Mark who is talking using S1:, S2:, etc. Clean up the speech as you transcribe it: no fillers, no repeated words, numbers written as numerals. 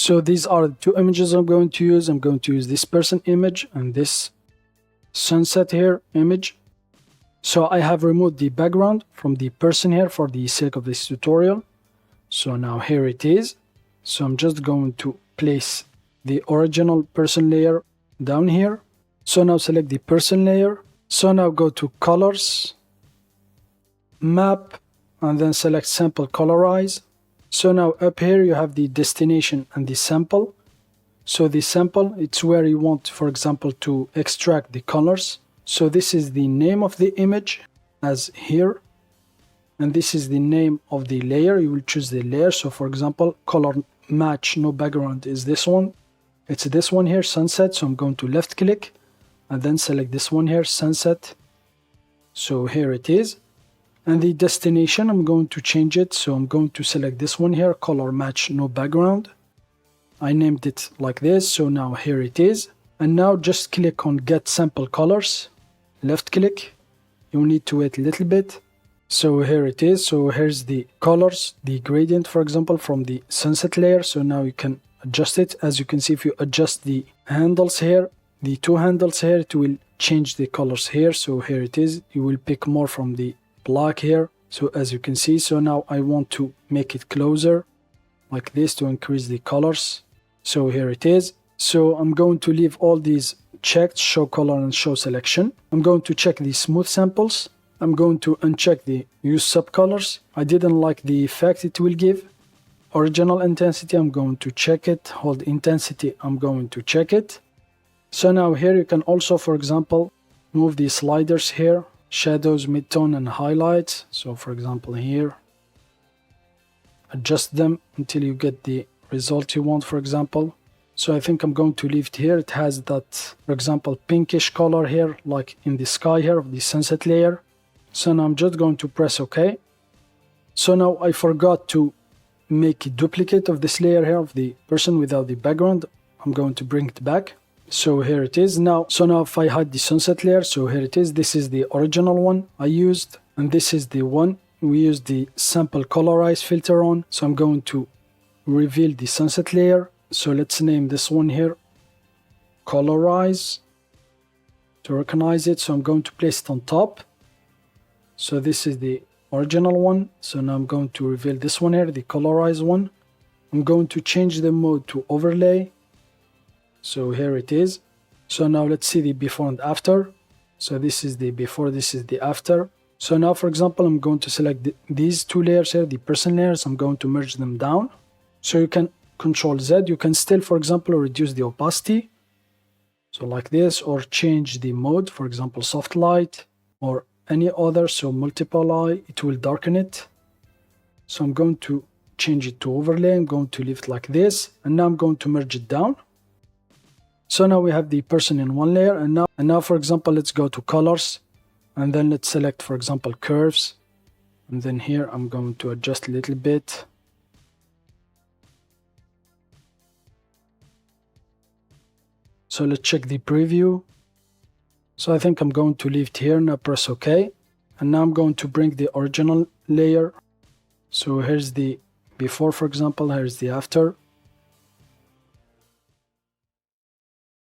S1: So these are the two images I'm going to use. I'm going to use this person image and this sunset here image. So I have removed the background from the person here for the sake of this tutorial. So now here it is. So I'm just going to place the original person layer down here. So now select the person layer. So now go to colors, map, and then select sample colorize. So now up here you have the destination and the sample. So the sample, it's where you want, for example, to extract the colors. So this is the name of the image as here. And this is the name of the layer. You will choose the layer. So for example, color match no background is this one. It's this one here, sunset. So I'm going to left click and then select this one here, sunset. So here it is. And the destination, I'm going to change it. So I'm going to select this one here, color match no background. I named it like this. So now here it is. And now just click on get sample colors, left click. You need to wait a little bit. So here it is. So here's the colors, the gradient, for example, from the sunset layer. So now you can adjust it. As you can see, if you adjust the handles here, the two handles here, it will change the colors here. So here it is. You will pick more from the black here. So as you can see, so now I want to make it closer like this to increase the colors. So here it is. So I'm going to leave all these checked, show color and show selection. I'm going to check the smooth samples. I'm going to uncheck the use subcolors. I didn't like the effect it will give. Original intensity, I'm going to check it. Hold intensity, I'm going to check it. So now here you can also, for example, move the sliders here, shadows, midtone and highlights. So for example here, adjust them until you get the result you want, for example. So I think I'm going to leave it here. It has that, for example, pinkish color here, like in the sky here of the sunset layer. So now I'm just going to press OK. So now I forgot to make a duplicate of this layer here of the person without the background. I'm going to bring it back. So here it is now. So now if I hide the sunset layer, so here it is. This is the original one I used. And this is the one we used the sample colorize filter on. So I'm going to reveal the sunset layer. So let's name this one here colorize to recognize it. So I'm going to place it on top. So this is the original one. So now I'm going to reveal this one here, the colorize one. I'm going to change the mode to overlay. So here it is. So now let's see the before and after. So this is the before, this is the after. So now, for example, I'm going to select these two layers here, the person layers. I'm going to merge them down. So you can Control Z. You can still, for example, reduce the opacity. So like this, or change the mode, for example, soft light or any other. So multiply, it will darken it. So I'm going to change it to overlay. I'm going to leave it like this. And now I'm going to merge it down. So now we have the person in one layer. And now, for example, let's go to colors. And then let's select, for example, curves. And then here I'm going to adjust a little bit. So let's check the preview. So I think I'm going to leave it here. Now press OK. And now I'm going to bring the original layer. So here's the before, for example, here's the after.